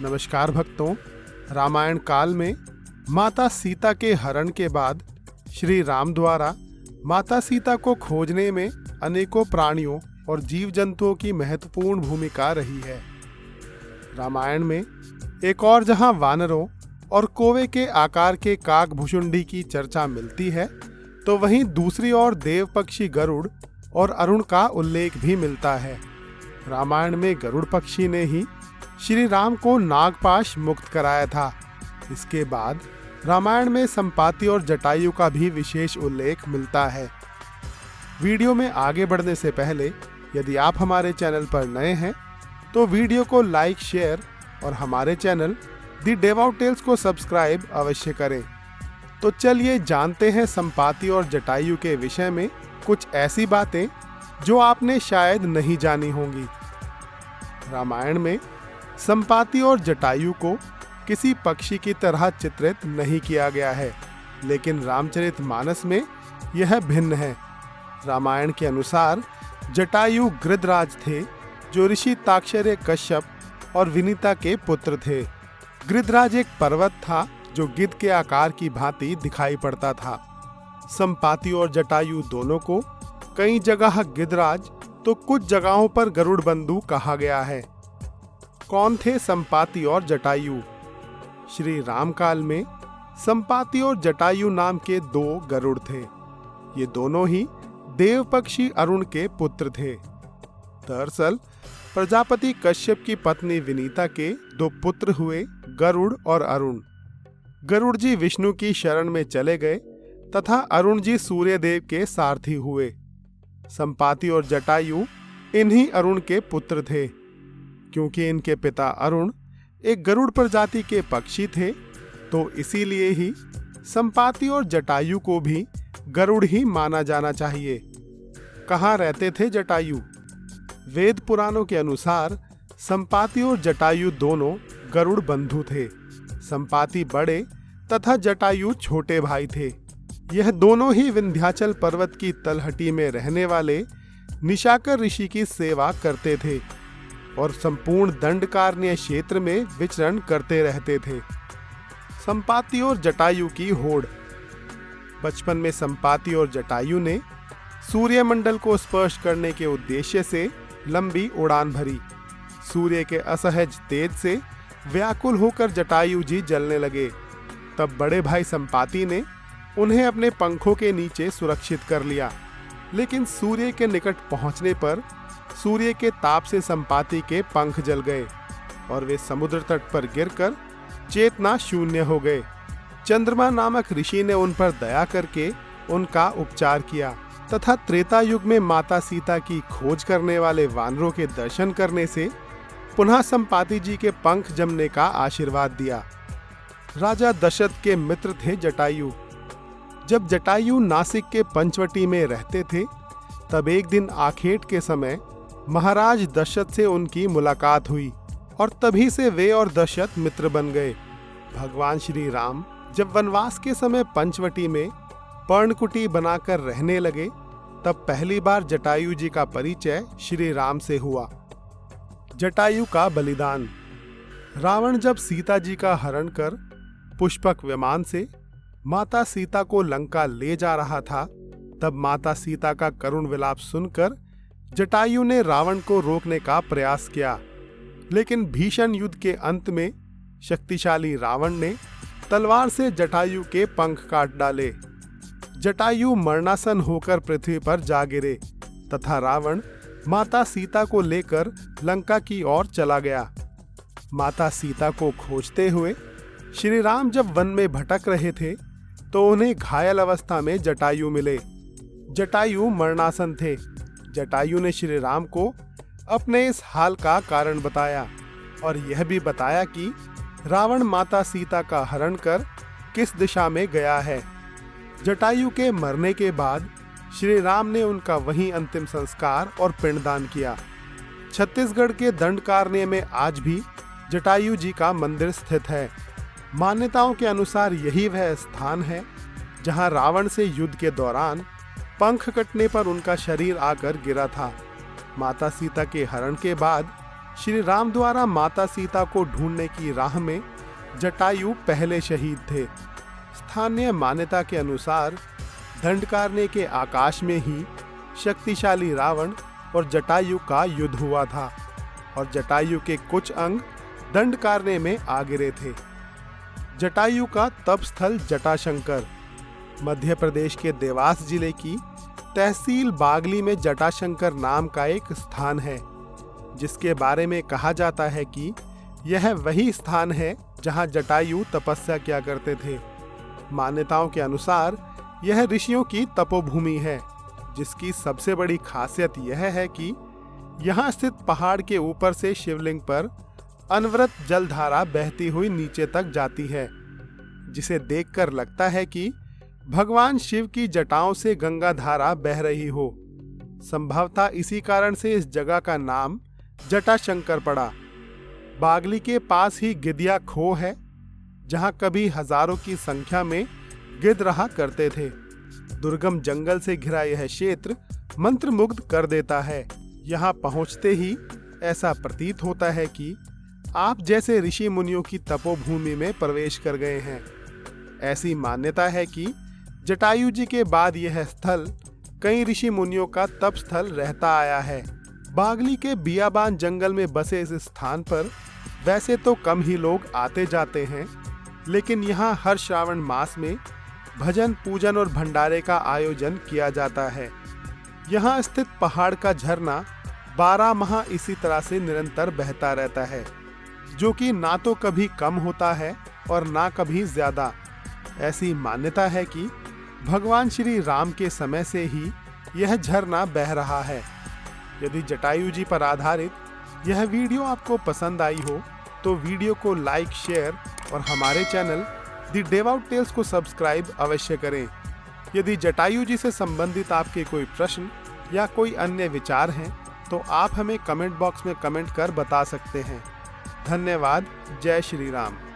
नमस्कार भक्तों, रामायण काल में माता सीता के हरण के बाद श्री राम द्वारा माता सीता को खोजने में अनेकों प्राणियों और जीव जंतुओं की महत्वपूर्ण भूमिका रही है। रामायण में एक और जहां वानरों और कौवे के आकार के काकभुशुंडी की चर्चा मिलती है, तो वहीं दूसरी ओर देव पक्षी गरुड़ और अरुण का उल्लेख भी मिलता है। रामायण में गरुड़ पक्षी ने ही श्री राम को नागपाश मुक्त कराया था। इसके बाद रामायण में संपाति और जटायु का भी विशेष उल्लेख मिलता है। वीडियो में आगे बढ़ने से पहले यदि आप हमारे चैनल पर नए हैं तो वीडियो को लाइक, शेयर और हमारे चैनल दी डेवॉट टेल्स को सब्सक्राइब अवश्य करें। तो चलिए जानते हैं संपाति और जटायु के विषय में कुछ ऐसी बातें जो आपने शायद नहीं जानी होंगी। रामायण में संपाति और जटायु को किसी पक्षी की तरह चित्रित नहीं किया गया है, लेकिन रामचरितमानस में यह भिन्न है। रामायण के अनुसार जटायु गृधराज थे, जो ऋषि ताक्षर्य कश्यप और विनीता के पुत्र थे। गृधराज एक पर्वत था जो गिद्ध के आकार की भांति दिखाई पड़ता था। संपाति और जटायु दोनों को कई जगह गिद्धराज तो कुछ जगहों पर गरुड़ बंधु कहा गया है। कौन थे संपाति और जटायु? श्री राम काल में संपाति और जटायु नाम के दो गरुड़ थे। ये दोनों ही देव पक्षी अरुण के पुत्र थे। दरअसल प्रजापति कश्यप की पत्नी विनीता के दो पुत्र हुए, गरुड़ और अरुण। गरुड़ जी विष्णु की शरण में चले गए तथा अरुण जी सूर्य देव के सारथी हुए। संपाति और जटायु इन्हीं अरुण के पुत्र थे। क्योंकि इनके पिता अरुण एक गरुड़ प्रजाति के पक्षी थे, तो इसीलिए ही संपाति और जटायु को भी गरुड़ ही माना जाना चाहिए। कहाँ रहते थे जटायु? वेद पुराणों के अनुसार संपाति और जटायु दोनों गरुड़ बंधु थे। संपाति बड़े तथा जटायु छोटे भाई थे। यह दोनों ही विंध्याचल पर्वत की तलहटी में रहने वाले निशाकर ऋषि की सेवा करते थे और संपूर्ण दंडकारण्य क्षेत्र में विचरण करते रहते थे। संपाति और जटायु की होड़। बचपन में संपाति और जटायु ने सूर्यमंडल को स्पर्श करने के उद्देश्य से लंबी उड़ान भरी। सूर्य के असहज तेज से व्याकुल होकर जटायु जी जलने लगे। तब बड़े भाई संपाति ने उन्हें अपने पंखों के नीचे सुरक्षित कर लिया, लेकिन सूर्य के निकट पहुंचने पर सूर्य के ताप से संपाति के पंख जल गए और वे समुद्र तट पर गिरकर चेतना शून्य हो गए। चंद्रमा नामक ऋषि ने उन पर दया करके उनका उपचार किया तथा त्रेता युग में माता सीता की खोज करने वाले वानरों के दर्शन करने से पुनः संपाति जी के पंख जमने का आशीर्वाद दिया। राजा दशरथ के मित्र थे जटायु। जब जटायु नासिक के पंचवटी में रहते थे, तब एक दिन आखेट के समय महाराज दशरथ से उनकी मुलाकात हुई और तभी से वे और दशरथ मित्र बन गए। भगवान श्री राम जब वनवास के समय पंचवटी में पर्णकुटी बनाकर रहने लगे, तब पहली बार जटायु जी का परिचय श्री राम से हुआ। जटायु का बलिदान। रावण जब सीता जी का हरण कर पुष्पक विमान से माता सीता को लंका ले जा रहा था, तब माता सीता का करुण विलाप सुनकर जटायु ने रावण को रोकने का प्रयास किया, लेकिन भीषण युद्ध के अंत में शक्तिशाली रावण ने तलवार से जटायु के पंख काट डाले। जटायु मरणासन होकर पृथ्वी पर जा गिरे तथा रावण माता सीता को लेकर लंका की ओर चला गया। माता सीता को खोजते हुए श्री राम जब वन में भटक रहे थे, तो उन्हें घायल अवस्था में जटायु मिले। जटायु मरणासन थे। जटायु ने श्री राम को अपने इस हाल का कारण बताया और यह भी बताया कि रावण माता सीता का हरण कर किस दिशा में गया है। जटायु के मरने के बाद श्री राम ने उनका वहीं अंतिम संस्कार और पिंडदान किया। छत्तीसगढ़ के दंडकारण्य में आज भी जटायु जी का मंदिर स्थित है। मान्यताओं के अनुसार यही वह स्थान है जहां रावण से युद्ध के दौरान पंख कटने पर उनका शरीर आकर गिरा था। माता सीता के हरण के बाद श्री राम द्वारा माता सीता को ढूंढने की राह में जटायु पहले शहीद थे। स्थानीय मान्यता के अनुसार दंडकारण्य के आकाश में ही शक्तिशाली रावण और जटायु का युद्ध हुआ था और जटायु के कुछ अंग दंडकारण्य में आ गिरे थे। जटायु का तप स्थल जटाशंकर मध्य प्रदेश के देवास जिले की तहसील बागली में जटाशंकर नाम का एक स्थान है, जिसके बारे में कहा जाता है कि यह वही स्थान है जहां जटायु तपस्या किया करते थे। मान्यताओं के अनुसार यह ऋषियों की तपोभूमि है, जिसकी सबसे बड़ी खासियत यह है कि यहाँ स्थित पहाड़ के ऊपर से शिवलिंग पर अनवरत जलधारा बहती हुई नीचे तक जाती है, जिसे देखकर लगता है कि भगवान शिव की जटाओं से गंगा धारा बह रही हो। संभवतः इसी कारण से इस जगह का नाम जटाशंकर पड़ा। बागली के पास ही गिदिया खो है, जहां कभी हजारों की संख्या में गिद्ध रहा करते थे। दुर्गम जंगल से घिरा यह क्षेत्र मंत्रमुग्ध कर देता है। यहाँ पहुँचते ही ऐसा प्रतीत होता है कि आप जैसे ऋषि मुनियों की तपोभूमि में प्रवेश कर गए हैं। ऐसी मान्यता है कि जटायु जी के बाद यह स्थल कई ऋषि मुनियों का तप स्थल रहता आया है। बागली के बियाबान जंगल में बसे इस स्थान पर वैसे तो कम ही लोग आते जाते हैं, लेकिन यहाँ हर श्रावण मास में भजन पूजन और भंडारे का आयोजन किया जाता है। यहाँ स्थित पहाड़ का झरना 12 माह इसी तरह से निरंतर बहता रहता है, जो कि ना तो कभी कम होता है और ना कभी ज्यादा। ऐसी मान्यता है कि भगवान श्री राम के समय से ही यह झरना बह रहा है। यदि जटायु जी पर आधारित यह वीडियो आपको पसंद आई हो तो वीडियो को लाइक, शेयर और हमारे चैनल द डेवआउट टेल्स को सब्सक्राइब अवश्य करें। यदि जटायु जी से संबंधित आपके कोई प्रश्न या कोई अन्य विचार हैं तो आप हमें कमेंट बॉक्स में कमेंट कर बता सकते हैं। धन्यवाद। जय श्री राम।